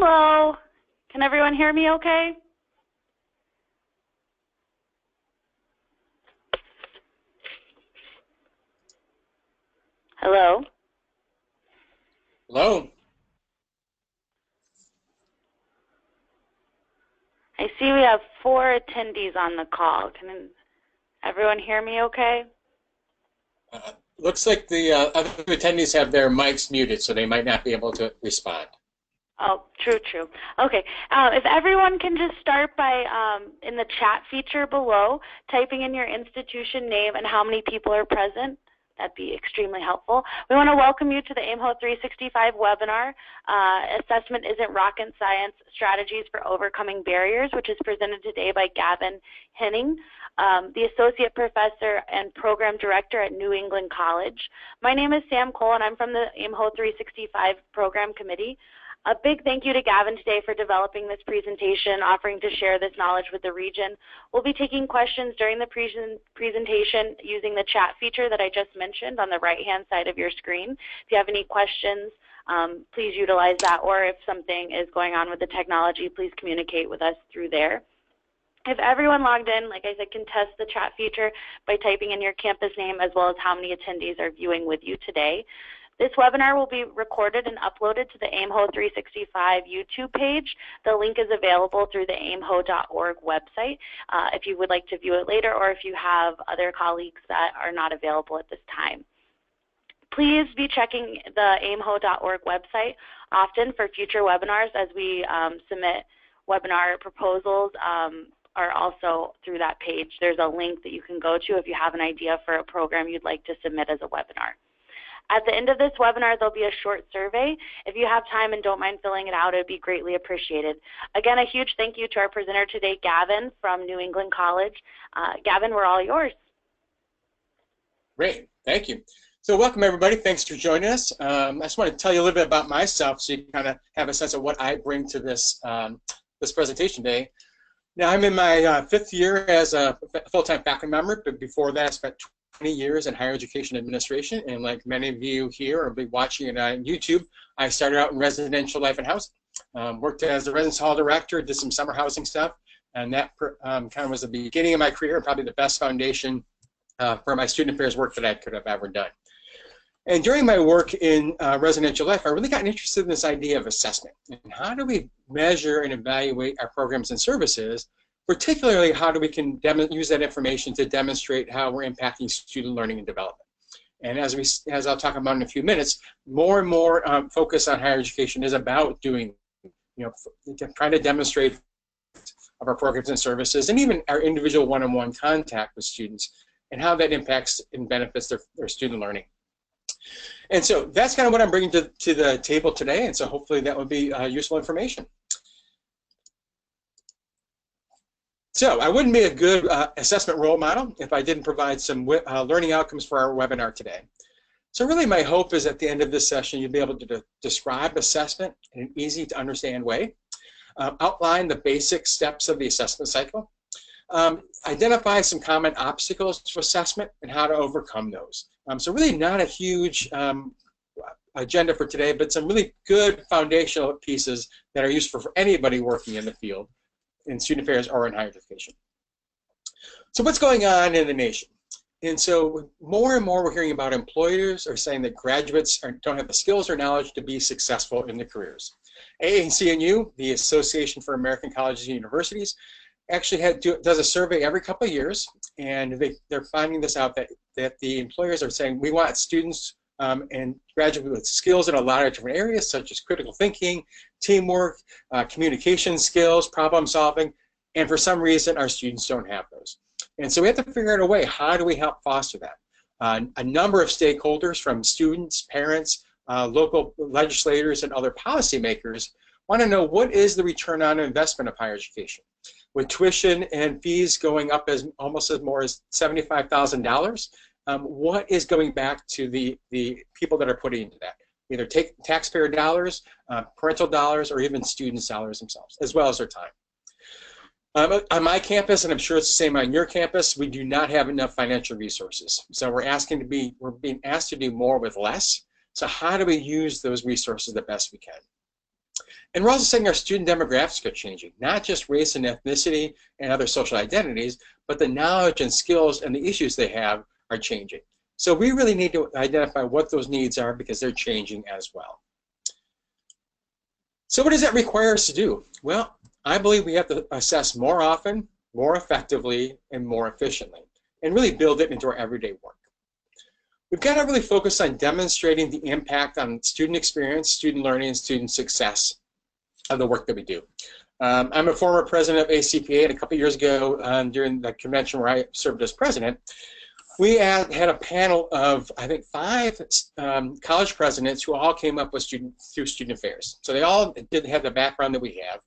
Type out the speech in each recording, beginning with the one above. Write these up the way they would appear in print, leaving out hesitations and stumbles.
Hello. Can everyone hear me okay? Hello? Hello. I see we have 4 attendees on the call. Can everyone hear me okay? Looks like the other attendees have their mics muted, so they might not be able to respond. Oh, true. Okay, if everyone can just start by, in the chat feature below, typing in your institution name and how many people are present, that'd be extremely helpful. We want to welcome you to the AIMHO 365 webinar, Assessment Isn't Rocket Science, Strategies for Overcoming Barriers, which is presented today by Gavin Henning, the Associate Professor and Program Director at New England College. My name is Sam Cole, and I'm from the AIMHO 365 Program Committee. A big thank you to Gavin today for developing this presentation, offering to share this knowledge with the region. We'll be taking questions during the presentation using the chat feature that I just mentioned on the right-hand side of your screen. If you have any questions, please utilize that, or if something is going on with the technology, please communicate with us through there. If everyone logged in, like I said, can test the chat feature by typing in your campus name as well as how many attendees are viewing with you today. This webinar will be recorded and uploaded to the AIMHO 365 YouTube page. The link is available through the aimho.org website if you would like to view it later, or if you have other colleagues that are not available at this time. Please be checking the aimho.org website often for future webinars, as we submit webinar proposals are also through that page. There's a link that you can go to if you have an idea for a program you'd like to submit as a webinar. At the end of this webinar, there'll be a short survey. If you have time and don't mind filling it out, it would be greatly appreciated. Again, a huge thank you to our presenter today, Gavin from New England College. Gavin, we're all yours. Great, thank you. So welcome everybody, thanks for joining us. I just want to tell you a little bit about myself so you can kind of have a sense of what I bring to this, this presentation today. Now I'm in my 5th year as a full-time faculty member, but before that I spent 20 years in higher education administration, and like many of you here will be watching it on YouTube, I started out in residential life and housing. Worked as a residence hall director, did some summer housing stuff, and that kind of was the beginning of my career, probably the best foundation for my student affairs work that I could have ever done. And during my work in residential life, I really got interested in this idea of assessment, and how do we measure and evaluate our programs and services. Particularly, how do we use that information to demonstrate how we're impacting student learning and development. And as I'll talk about in a few minutes, more and more focus on higher education is about doing, trying to demonstrate of our programs and services, and even our individual one-on-one contact with students, and how that impacts and benefits their student learning. And so that's kind of what I'm bringing to the table today, and so hopefully that will be useful information. So I wouldn't be a good assessment role model if I didn't provide some learning outcomes for our webinar today. So really my hope is at the end of this session you'll be able to describe assessment in an easy to understand way, outline the basic steps of the assessment cycle, identify some common obstacles to assessment and how to overcome those. So really not a huge agenda for today, but some really good foundational pieces that are useful for anybody working in the field in student affairs or in higher education. So what's going on in the nation? And so more and more we're hearing about employers are saying that graduates don't have the skills or knowledge to be successful in their careers. AAC&U, the Association for American Colleges and Universities, actually does a survey every couple of years, and they're finding this out that the employers are saying we want students and graduates with skills in a lot of different areas, such as critical thinking, teamwork, communication skills, problem solving, and for some reason our students don't have those. And so we have to figure out a way, how do we help foster that? A number of stakeholders, from students, parents, local legislators, and other policymakers want to know, what is the return on investment of higher education? With tuition and fees going up almost as more as $75,000, what is going back to the people that are putting into that? Either taxpayer dollars, parental dollars, or even students' dollars themselves, as well as their time. On my campus, and I'm sure it's the same on your campus, we do not have enough financial resources. So we're being asked to do more with less. So how do we use those resources the best we can? And we're also saying our student demographics are changing, not just race and ethnicity and other social identities, but the knowledge and skills and the issues they have are changing. So we really need to identify what those needs are because they're changing as well. So what does that require us to do? Well, I believe we have to assess more often, more effectively, and more efficiently, and really build it into our everyday work. We've got to really focus on demonstrating the impact on student experience, student learning, and student success of the work that we do. I'm a former president of ACPA, and a couple years ago during the convention where I served as president, we had a panel of, I think, 5 college presidents who all came up with through student affairs. So they all did have the background that we have.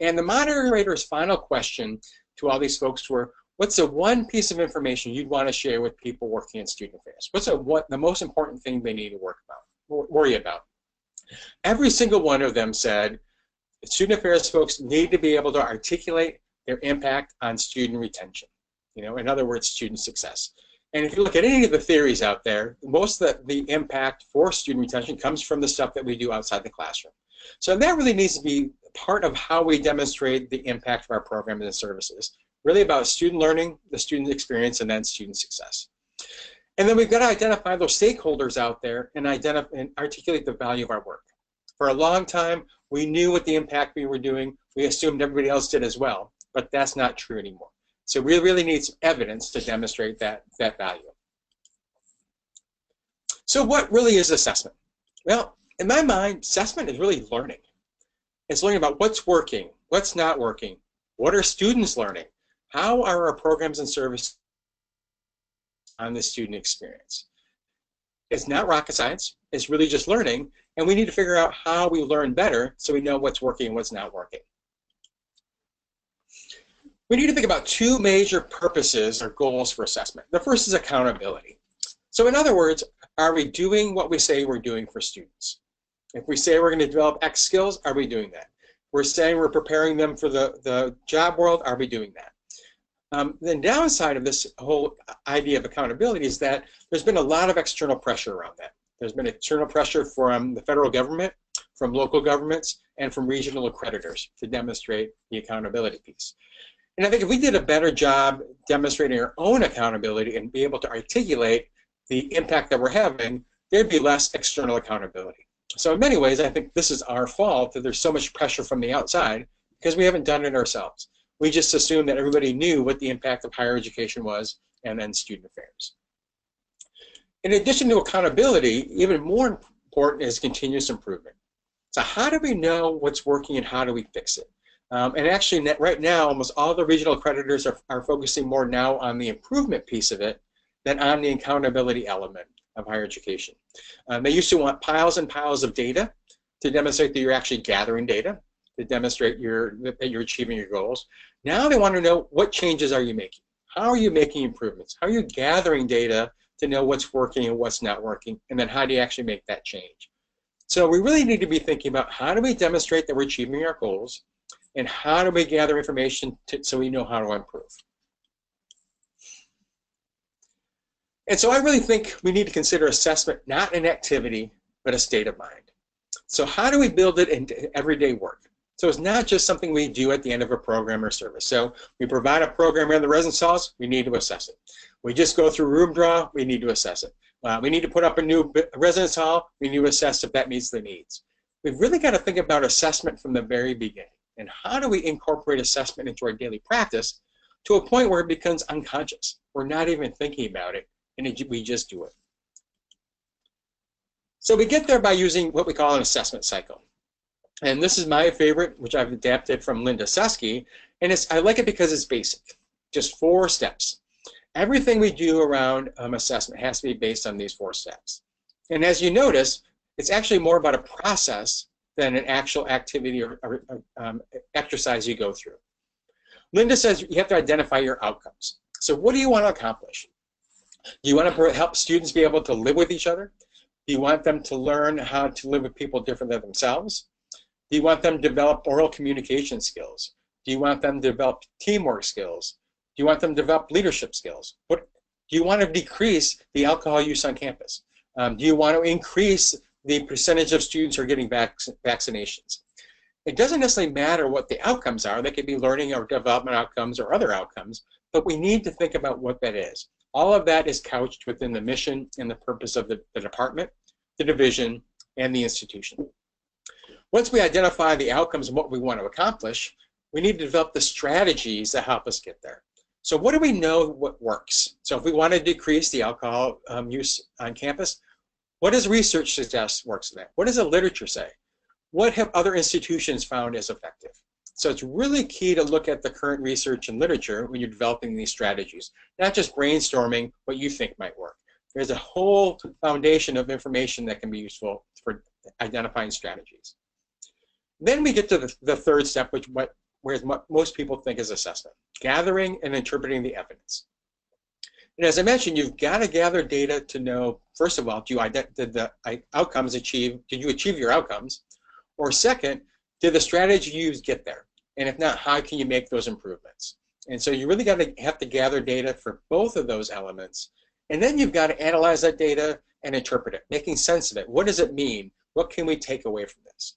And the moderator's final question to all these folks were, what's the one piece of information you'd want to share with people working in student affairs? What's the most important thing they need to worry about? Every single one of them said, student affairs folks need to be able to articulate their impact on student retention. In other words, student success. And if you look at any of the theories out there, most of the impact for student retention comes from the stuff that we do outside the classroom. So that really needs to be part of how we demonstrate the impact of our programs and services. Really about student learning, the student experience, and then student success. And then we've got to identify those stakeholders out there and articulate the value of our work. For a long time, we knew what the impact we were doing. We assumed everybody else did as well, but that's not true anymore. So we really need some evidence to demonstrate that value. So what really is assessment? Well, in my mind, assessment is really learning. It's learning about what's working, what's not working, what are students learning, how are our programs and services on the student experience. It's not rocket science, it's really just learning, and we need to figure out how we learn better so we know what's working and what's not working. We need to think about 2 major purposes or goals for assessment. The first is accountability. So in other words, are we doing what we say we're doing for students? If we say we're going to develop X skills, are we doing that? We're saying we're preparing them for the job world, are we doing that? The downside of this whole idea of accountability is that there's been a lot of external pressure around that. There's been external pressure from the federal government, from local governments, and from regional accreditors to demonstrate the accountability piece. And I think if we did a better job demonstrating our own accountability and be able to articulate the impact that we're having, there'd be less external accountability. So in many ways, I think this is our fault that there's so much pressure from the outside because we haven't done it ourselves. We just assumed that everybody knew what the impact of higher education was and then student affairs. In addition to accountability, even more important is continuous improvement. So how do we know what's working and how do we fix it? And actually, right now, almost all the regional accreditors are focusing more now on the improvement piece of it than on the accountability element of higher education. They used to want piles and piles of data to demonstrate that you're actually gathering data, to demonstrate that you're achieving your goals. Now they want to know what changes are you making? How are you making improvements? How are you gathering data to know what's working and what's not working? And then how do you actually make that change? So we really need to be thinking about how do we demonstrate that we're achieving our goals, and how do we gather information so we know how to improve. And so I really think we need to consider assessment not an activity, but a state of mind. So how do we build it into everyday work? So it's not just something we do at the end of a program or service. So we provide a program around the residence halls, we need to assess it. We just go through room draw, we need to assess it. We need to put up a new residence hall, we need to assess if that meets the needs. We've really got to think about assessment from the very beginning. And how do we incorporate assessment into our daily practice to a point where it becomes unconscious? We're not even thinking about it, and we just do it. So we get there by using what we call an assessment cycle. And this is my favorite, which I've adapted from Linda Susky, and I like it because it's basic. Just 4 steps. Everything we do around assessment has to be based on these 4 steps. And as you notice, it's actually more about a process than an actual activity or exercise you go through. Linda says you have to identify your outcomes. So what do you want to accomplish? Do you want to help students be able to live with each other? Do you want them to learn how to live with people different than themselves? Do you want them to develop oral communication skills? Do you want them to develop teamwork skills? Do you want them to develop leadership skills? Do you want to decrease the alcohol use on campus? Do you want to increase the percentage of students who are getting vaccinations? It doesn't necessarily matter what the outcomes are. They could be learning or development outcomes or other outcomes, but we need to think about what that is. All of that is couched within the mission and the purpose of the department, the division, and the institution. Once we identify the outcomes and what we want to accomplish, we need to develop the strategies that help us get there. So what do we know what works? So if we want to decrease the alcohol use on campus, what does research suggest works for that? What does the literature say? What have other institutions found as effective? So it's really key to look at the current research and literature when you're developing these strategies, not just brainstorming what you think might work. There's a whole foundation of information that can be useful for identifying strategies. Then we get to the third step, whereas what most people think is assessment, gathering and interpreting the evidence. And as I mentioned, you've got to gather data to know, first of all, did you achieve your outcomes? Or second, did the strategy you use get there? And if not, how can you make those improvements? And so you really have to gather data for both of those elements. And then you've got to analyze that data and interpret it, making sense of it. What does it mean? What can we take away from this?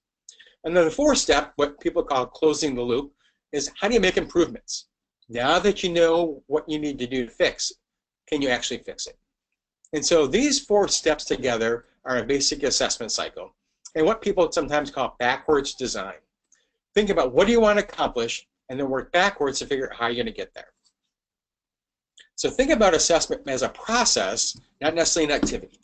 And then the fourth step, what people call closing the loop, is how do you make improvements? Now that you know what you need to do to fix, can you actually fix it? And so these four steps together are a basic assessment cycle, and what people sometimes call backwards design. Think about what do you want to accomplish, and then work backwards to figure out how you're going to get there. So think about assessment as a process, not necessarily an activity.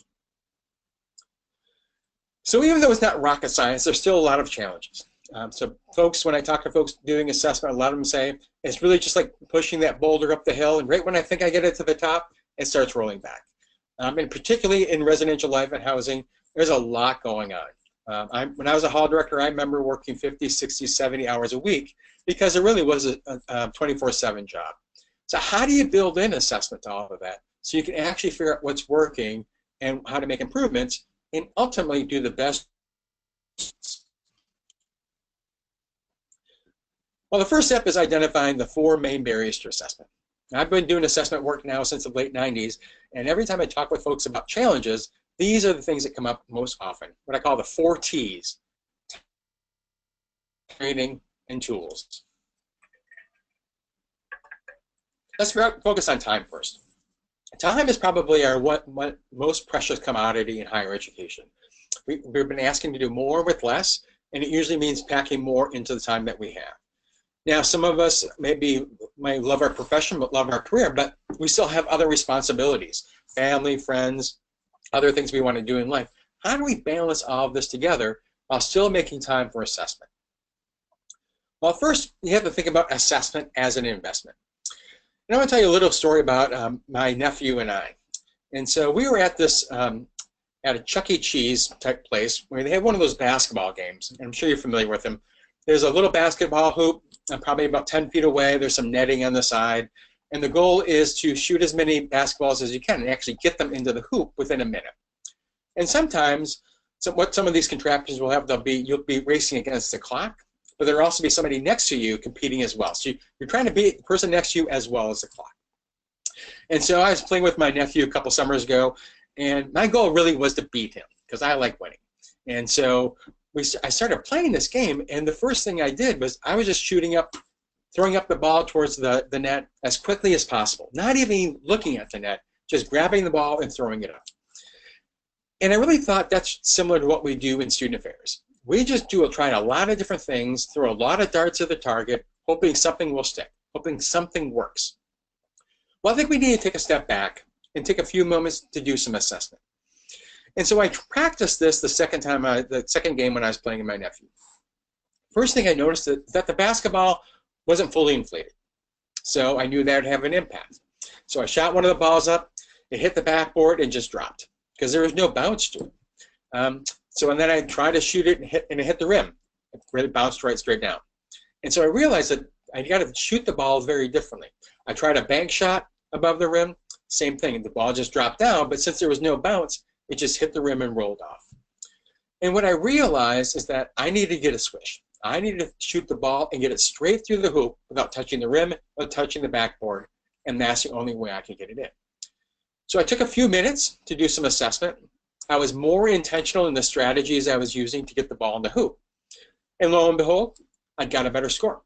So even though it's not rocket science, there's still a lot of challenges. So folks, when I talk to folks doing assessment, a lot of them say, it's really just like pushing that boulder up the hill, and right when I think I get it to the top, it starts rolling back. And particularly in residential life and housing, there's a lot going on. When I was a hall director, I remember working 50, 60, 70 hours a week because it really was a 24/7 job. So how do you build in assessment to all of that so you can actually figure out what's working and how to make improvements and ultimately do the best? Well, the first step is identifying the four main barriers to assessment. Now, I've been doing assessment work now since the late 90s, and every time I talk with folks about challenges, these are the things that come up most often, what I call the 4 T's: training and tools. Let's focus on time first. Time is probably our most precious commodity in higher education. We've been asking to do more with less, and it usually means packing more into the time that we have. Now, some of us maybe might love our profession, but love our career, but we still have other responsibilities, family, friends, other things we want to do in life. How do we balance all of this together while still making time for assessment? Well, first, you have to think about assessment as an investment. And I want to tell you a little story about my nephew and I. And so we were at this, at a Chuck E. Cheese type place where they had one of those basketball games. And I'm sure you're familiar with them. There's a little basketball hoop, probably about 10 feet away. There's some netting on the side. And the goal is to shoot as many basketballs as you can and actually get them into the hoop within a minute. And sometimes, what some of these contraptions will have, you'll be racing against the clock, but there'll also be somebody next to you competing as well. So you're trying to beat the person next to you as well as the clock. And so I was playing with my nephew a couple summers ago, and my goal really was to beat him because I like winning. And so I started playing this game, and the first thing I did was I was just throwing up the ball towards the net as quickly as possible, not even looking at the net, just grabbing the ball and throwing it up. And I really thought that's similar to what we do in student affairs. We just try a lot of different things, throw a lot of darts at the target, hoping something will stick, hoping something works. Well, I think we need to take a step back and take a few moments to do some assessment. And so I practiced this the second game when I was playing with my nephew. First thing I noticed is that the basketball wasn't fully inflated. So I knew that would have an impact. So I shot one of the balls up, it hit the backboard and just dropped because there was no bounce to it. And then I tried to shoot it and it hit the rim. It really bounced right straight down. And so I realized that I got to shoot the ball very differently. I tried a bank shot above the rim, same thing. The ball just dropped down, but since there was no bounce, it just hit the rim and rolled off. And what I realized is that I needed to get a swish. I needed to shoot the ball and get it straight through the hoop without touching the rim or touching the backboard, and that's the only way I could get it in. So I took a few minutes to do some assessment. I was more intentional in the strategies I was using to get the ball in the hoop. And lo and behold, I got a better score.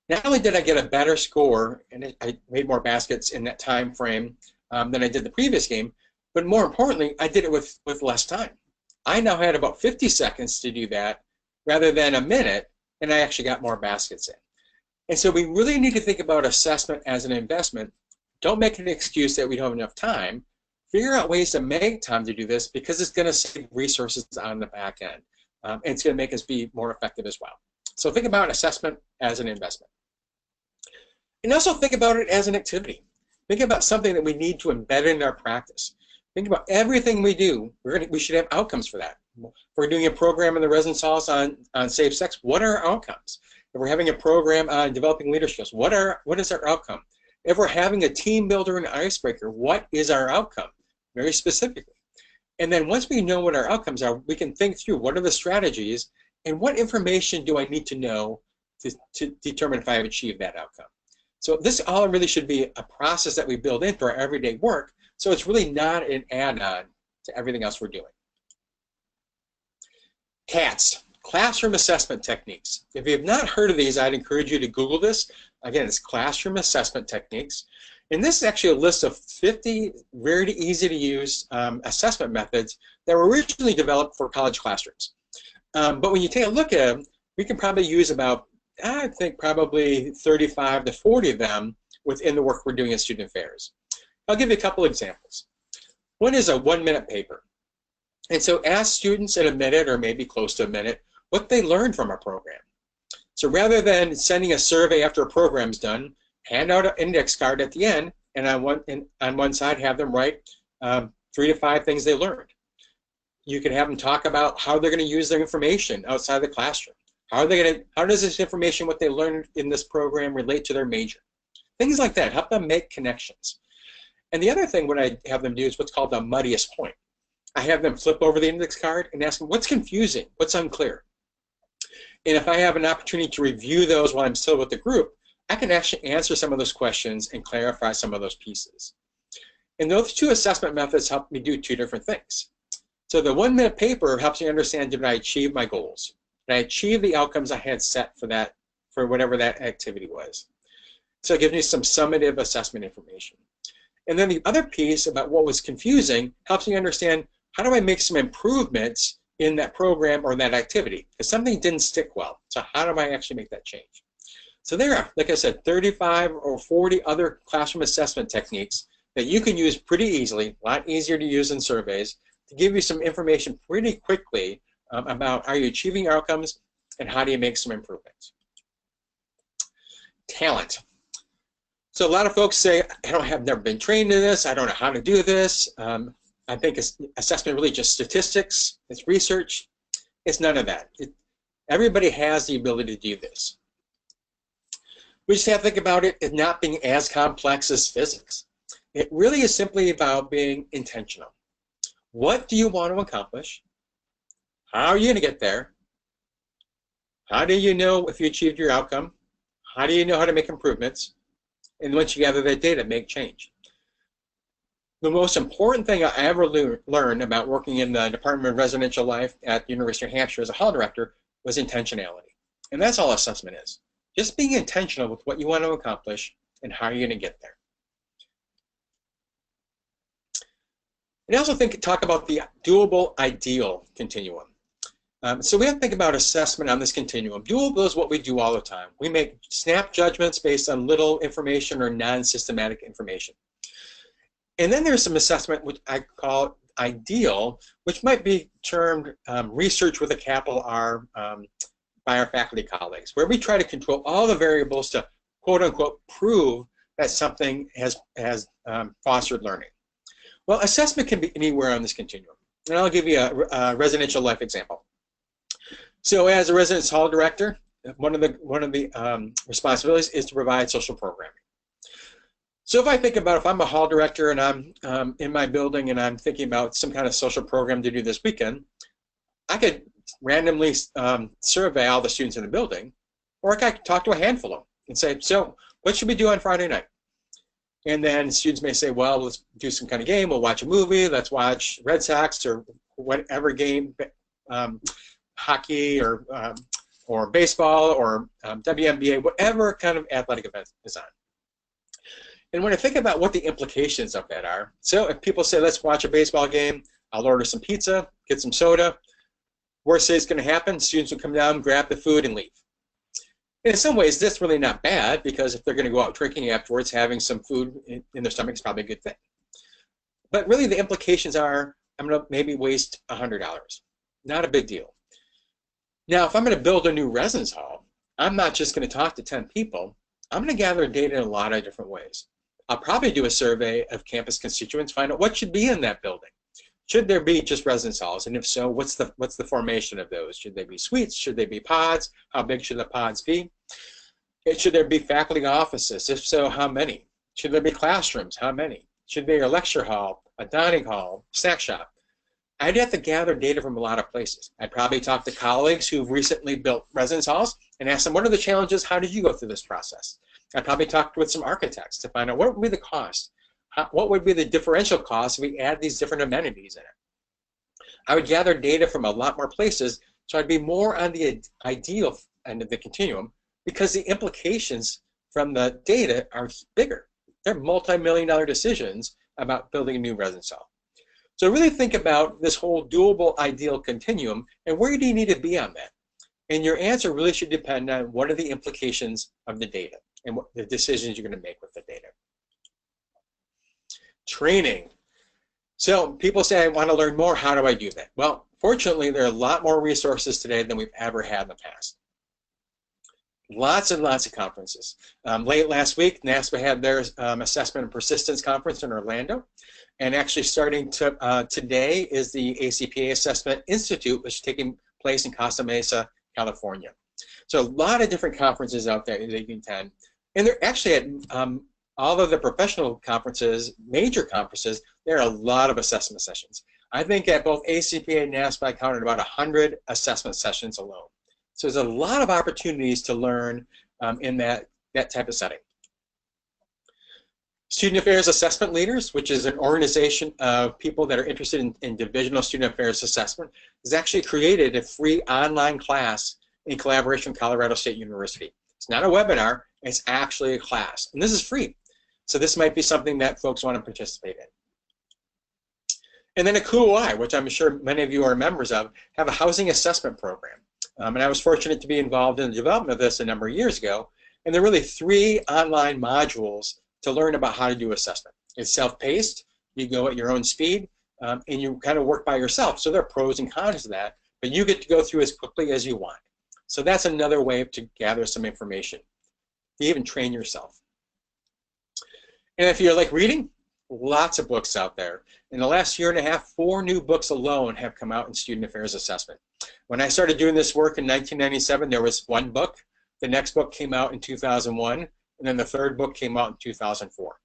Not only did I get a better score, and I made more baskets in that time frame than I did the previous game, but more importantly, I did it with less time. I now had about 50 seconds to do that rather than a minute, and I actually got more baskets in. And so we really need to think about assessment as an investment. Don't make an excuse that we don't have enough time. Figure out ways to make time to do this, because it's going to save resources on the back end. And it's going to make us be more effective as well. So think about assessment as an investment. And also think about it as an activity. Think about something that we need to embed in our practice. Think about everything we do. We should have outcomes for that. If we're doing a program in the residence halls on safe sex, what are our outcomes? If we're having a program on developing leadership, what is our outcome? If we're having a team builder and icebreaker, what is our outcome? Very specifically. And then once we know what our outcomes are, we can think through what are the strategies and what information do I need to know to determine if I have achieved that outcome. So this all really should be a process that we build into our everyday work, so it's really not an add-on to everything else we're doing. CATS, Classroom Assessment Techniques. If you have not heard of these, I'd encourage you to Google this. Again, it's Classroom Assessment Techniques. And this is actually a list of 50 very easy to use assessment methods that were originally developed for college classrooms. But when you take a look at them, we can probably use about, I think, probably 35 to 40 of them within the work we're doing in student affairs. I'll give you a couple examples. One is a 1-minute paper. And so ask students in a minute or maybe close to a minute what they learned from a program. So rather than sending a survey after a program's done, hand out an index card at the end, and on one side have them write 3 to 5 things they learned. You can have them talk about how they're going to use their information outside the classroom. How does this information, what they learned in this program, relate to their major? Things like that. Help them make connections. And the other thing what I have them do is what's called the muddiest point. I have them flip over the index card and ask them, what's confusing? What's unclear? And if I have an opportunity to review those while I'm still with the group, I can actually answer some of those questions and clarify some of those pieces. And those 2 assessment methods help me do 2 different things. So the 1-minute paper helps me understand, did I achieve my goals? Did I achieve the outcomes I had set for whatever that activity was? So it gives me some summative assessment information. And then the other piece about what was confusing helps me understand, how do I make some improvements in that program or that activity? Because something didn't stick well. So how do I actually make that change? So there are, like I said, 35 or 40 other classroom assessment techniques that you can use pretty easily, a lot easier to use than surveys, to give you some information pretty quickly about, are you achieving outcomes and how do you make some improvements. Talent. So a lot of folks say, I've never been trained in this, I don't know how to do this. I think assessment really just statistics, it's research. It's none of that. Everybody has the ability to do this. We just have to think about it as not being as complex as physics. It really is simply about being intentional. What do you want to accomplish? How are you going to get there? How do you know if you achieved your outcome? How do you know how to make improvements? And once you gather that data, make change. The most important thing I ever learned about working in the Department of Residential Life at the University of New Hampshire as a hall director was intentionality. And that's all assessment is. Just being intentional with what you want to accomplish and how you're going to get there. And I also talk about the doable ideal continuum. So we have to think about assessment on this continuum. Doable is what we do all the time. We make snap judgments based on little information or non-systematic information. And then there's some assessment which I call ideal, which might be termed research with a capital R by our faculty colleagues, where we try to control all the variables to quote unquote prove that something has fostered learning. Well, assessment can be anywhere on this continuum. And I'll give you a residential life example. So as a residence hall director, one of the responsibilities is to provide social programming. So if I think about, if I'm a hall director and I'm in my building and I'm thinking about some kind of social program to do this weekend, I could randomly survey all the students in the building, or I could talk to a handful of them and say, so what should we do on Friday night? And then students may say, well, let's do some kind of game, we'll watch a movie, let's watch Red Sox or whatever game, hockey or or baseball or WNBA, whatever kind of athletic event is on. And when I think about what the implications of that are, so if people say, let's watch a baseball game, I'll order some pizza, get some soda. Worst thing that's going to happen, students will come down, grab the food, and leave. And in some ways, that's really not bad, because if they're going to go out drinking afterwards, having some food in their stomach is probably a good thing. But really, the implications are, I'm going to maybe waste $100. Not a big deal. Now, if I'm going to build a new residence hall, I'm not just going to talk to 10 people. I'm going to gather data in a lot of different ways. I'll probably do a survey of campus constituents, find out what should be in that building. Should there be just residence halls? And if so, what's the formation of those? Should they be suites? Should they be pods? How big should the pods be? Should there be faculty offices? If so, how many? Should there be classrooms? How many? Should there be a lecture hall, a dining hall, snack shop? I'd have to gather data from a lot of places. I'd probably talk to colleagues who've recently built residence halls and ask them, what are the challenges? How did you go through this process? I'd probably talk with some architects to find out what would be the cost. What would be the differential cost if we add these different amenities in it? I would gather data from a lot more places, so I'd be more on the ideal end of the continuum, because the implications from the data are bigger. They're multi-million-dollar decisions about building a new residence hall. So really think about this whole doable ideal continuum, and where do you need to be on that? And your answer really should depend on what are the implications of the data and what the decisions you're going to make with the data. Training. So people say, I want to learn more. How do I do that? Well, fortunately, there are a lot more resources today than we've ever had in the past. Lots and lots of conferences. Late last week, NASPA had their Assessment and Persistence Conference in Orlando. And actually starting today is the ACPA Assessment Institute, which is taking place in Costa Mesa, California. So a lot of different conferences out there that you can attend. And they're actually at all of the professional conferences, major conferences, there are a lot of assessment sessions. I think at both ACPA and NASPA, I counted about 100 assessment sessions alone. So there's a lot of opportunities to learn in that type of setting. Student Affairs Assessment Leaders, which is an organization of people that are interested in divisional student affairs assessment, has actually created a free online class in collaboration with Colorado State University. It's not a webinar, it's actually a class. And this is free. So this might be something that folks want to participate in. And then a COOI, which I'm sure many of you are members of, have a housing assessment program. And I was fortunate to be involved in the development of this a number of years ago. And there are really 3 online modules to learn about how to do assessment. It's self-paced, you go at your own speed, and you kind of work by yourself. So there are pros and cons to that, but you get to go through as quickly as you want. So that's another way to gather some information. You even train yourself. And if you like reading, lots of books out there. In the last year and a half, 4 new books alone have come out in student affairs assessment. When I started doing this work in 1997, there was 1 book. The next book came out in 2001, and then the 3rd book came out in 2004.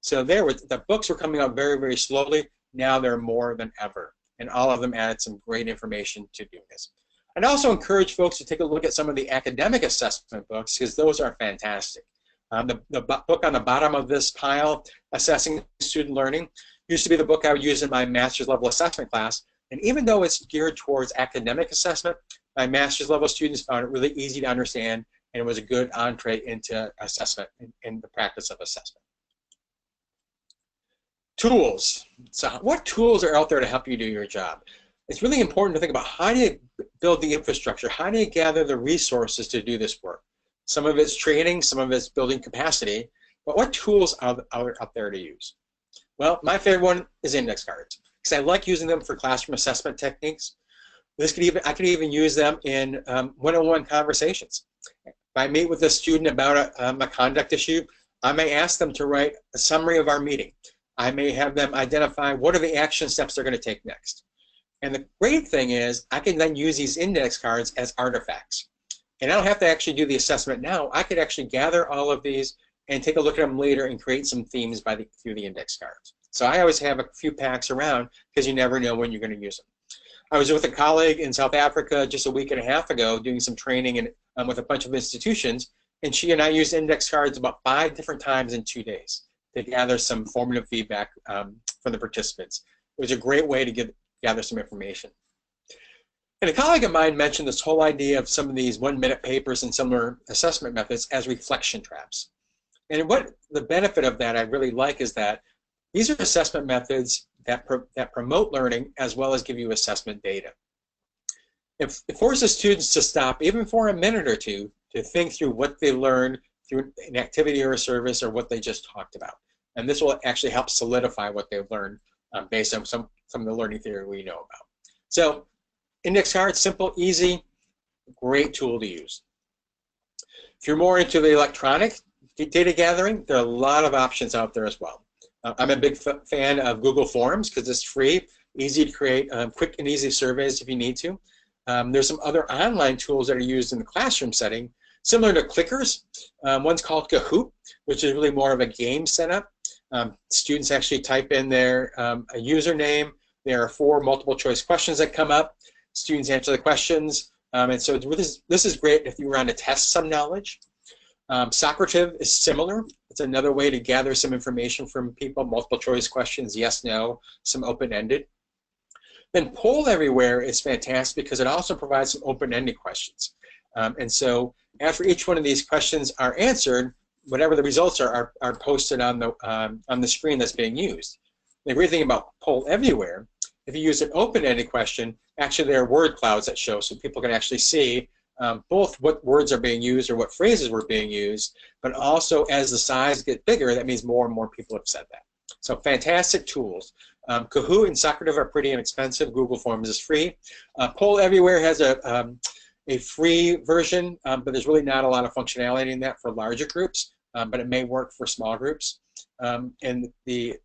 So the books were coming out very, very slowly. Now there are more than ever, and all of them added some great information to doing this. I'd also encourage folks to take a look at some of the academic assessment books, because those are fantastic. The book on the bottom of this pile, Assessing Student Learning, used to be the book I would use in my master's level assessment class. And even though it's geared towards academic assessment, my master's level students found it really easy to understand, and it was a good entree into assessment and the practice of assessment. Tools. So what tools are out there to help you do your job? It's really important to think about, how do you build the infrastructure? How do you gather the resources to do this work? Some of it's training, some of it's building capacity, but what tools are out there to use? Well, my favorite one is index cards, because I like using them for classroom assessment techniques. I could even use them in one-on-one conversations. If I meet with a student about a conduct issue, I may ask them to write a summary of our meeting. I may have them identify what are the action steps they're going to take next. And the great thing is, I can then use these index cards as artifacts. And I don't have to actually do the assessment now. I could actually gather all of these and take a look at them later and create some themes through the index cards. So I always have a few packs around, because you never know when you're going to use them. I was with a colleague in South Africa just a week and a half ago doing some training with a bunch of institutions, and she and I used index cards about 5 different times in 2 days to gather some formative feedback from the participants. It was a great way to gather some information. And a colleague of mine mentioned this whole idea of some of these 1-minute papers and similar assessment methods as reflection traps. And what the benefit of that I really like is that these are assessment methods that promote learning as well as give you assessment data. It forces students to stop even for a minute or two to think through what they learned through an activity or a service or what they just talked about. And this will actually help solidify what they've learned based on some of the learning theory we know about. So index cards, simple, easy, great tool to use. If you're more into the electronic data gathering, there are a lot of options out there as well. I'm a big fan of Google Forms because it's free, easy to create quick and easy surveys if you need to. There's some other online tools that are used in the classroom setting, similar to clickers. One's called Kahoot, which is really more of a game setup. Students actually type in their a username. There are 4 multiple choice questions that come up. Students answer the questions. And so this is great if you want to test some knowledge. Socrative is similar. It's another way to gather some information from people, multiple choice questions, yes, no, some open-ended. Then Poll Everywhere is fantastic because it also provides some open-ended questions. And so after each one of these questions are answered, whatever the results are posted on the screen that's being used. The great thing about Poll Everywhere, if you use an open-ended question, actually there are word clouds that show so people can actually see both what words are being used or what phrases were being used, but also as the size gets bigger, that means more and more people have said that. So fantastic tools. Kahoot and Socrative are pretty inexpensive. Google Forms is free. Poll Everywhere has a free version, but there's really not a lot of functionality in that for larger groups, but it may work for small groups. And the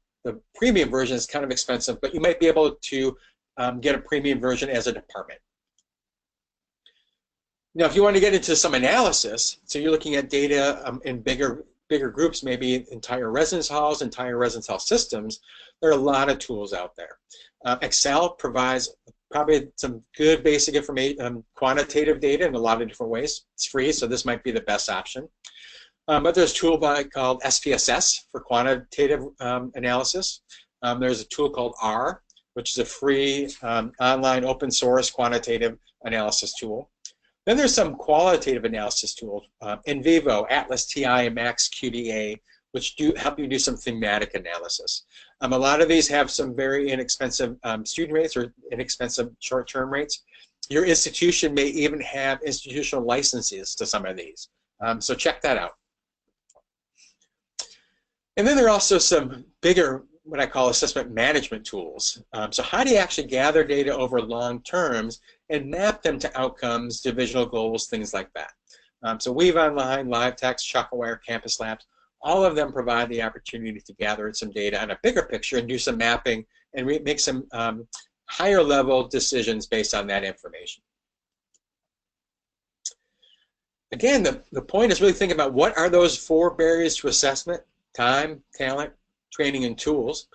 premium version is kind of expensive, but you might be able to get a premium version as a department. Now, if you want to get into some analysis, so you're looking at data in bigger groups, maybe entire residence halls, entire residence hall systems, there are a lot of tools out there. Excel provides probably some good basic information, quantitative data in a lot of different ways. It's free, so this might be the best option. But there's a tool called SPSS for quantitative analysis. There's a tool called R, which is a free online open source quantitative analysis tool. Then there's some qualitative analysis tools, NVivo, Atlas TI, and Max QDA, which do help you do some thematic analysis. A lot of these have some very inexpensive student rates or inexpensive short-term rates. Your institution may even have institutional licenses to some of these, so check that out. And then there are also some bigger, what I call assessment management tools. So how do you actually gather data over long terms and map them to outcomes, divisional goals, things like that? So Weave Online, LiveText, Chuckleware, Campus Labs, all of them provide the opportunity to gather some data on a bigger picture and do some mapping and make some higher level decisions based on that information. Again, the point is really thinking about what are those 4 barriers to assessment: time, talent, training, and tools,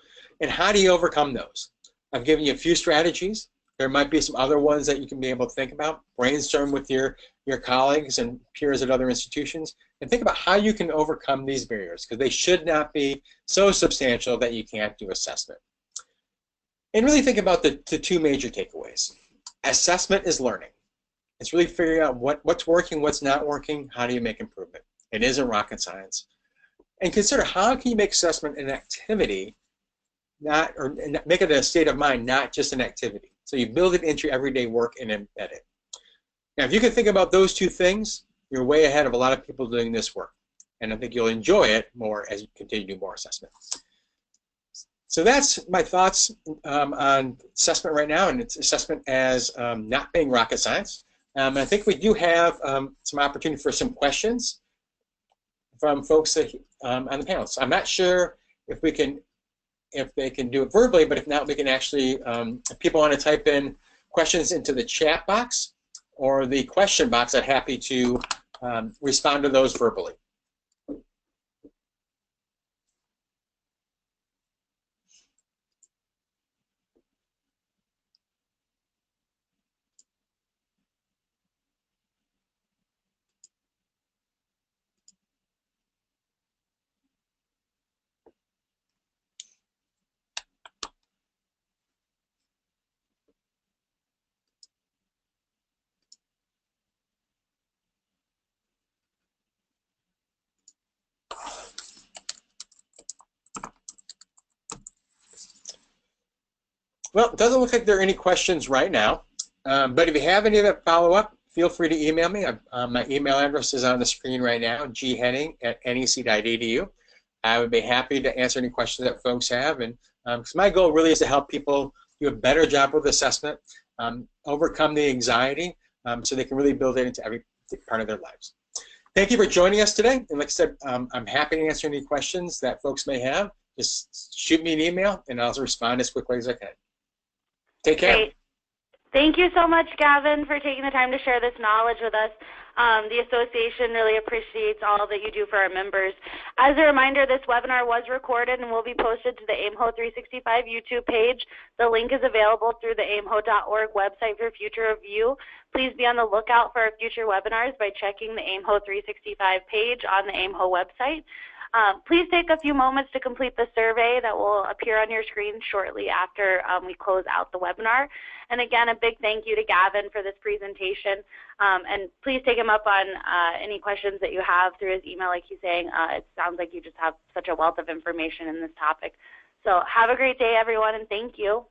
and how do you overcome those? I've given you a few strategies. There might be some other ones that you can be able to think about. Brainstorm with your colleagues and peers at other institutions and think about how you can overcome these barriers, because they should not be so substantial that you can't do assessment. And really think about the 2 major takeaways. Assessment is learning. It's really figuring out what's working, what's not working, how do you make improvement. It isn't rocket science. And consider how can you make assessment an activity, or make it a state of mind, not just an activity. So you build it into your everyday work and embed it. Now, if you can think about those 2 things, you're way ahead of a lot of people doing this work. And I think you'll enjoy it more as you continue to do more assessment. So that's my thoughts on assessment right now, and it's assessment as not being rocket science. I think we do have some opportunity for some questions from folks on the panel. So I'm not sure if they can do it verbally, but if not, we can actually, if people want to type in questions into the chat box or the question box, I'm happy to respond to those verbally. Well, it doesn't look like there are any questions right now, but if you have any that follow up, feel free to email me. My email address is on the screen right now, ghenning@nec.edu. I would be happy to answer any questions that folks have, and because my goal really is to help people do a better job with assessment, overcome the anxiety, so they can really build it into every part of their lives. Thank you for joining us today, and like I said, I'm happy to answer any questions that folks may have. Just shoot me an email, and I'll respond as quickly as I can. Take care. Great. Thank you so much, Gavin, for taking the time to share this knowledge with us. The association really appreciates all that you do for our members. As a reminder, this webinar was recorded and will be posted to the AIMHO 365 YouTube page. The link is available through the aimho.org website for future review. Please be on the lookout for our future webinars by checking the AIMHO 365 page on the AIMHO website. Please take a few moments to complete the survey that will appear on your screen shortly after we close out the webinar. And again, a big thank you to Gavin for this presentation. And please take him up on any questions that you have through his email. Like he's saying, it sounds like you just have such a wealth of information in this topic. So have a great day, everyone, and thank you.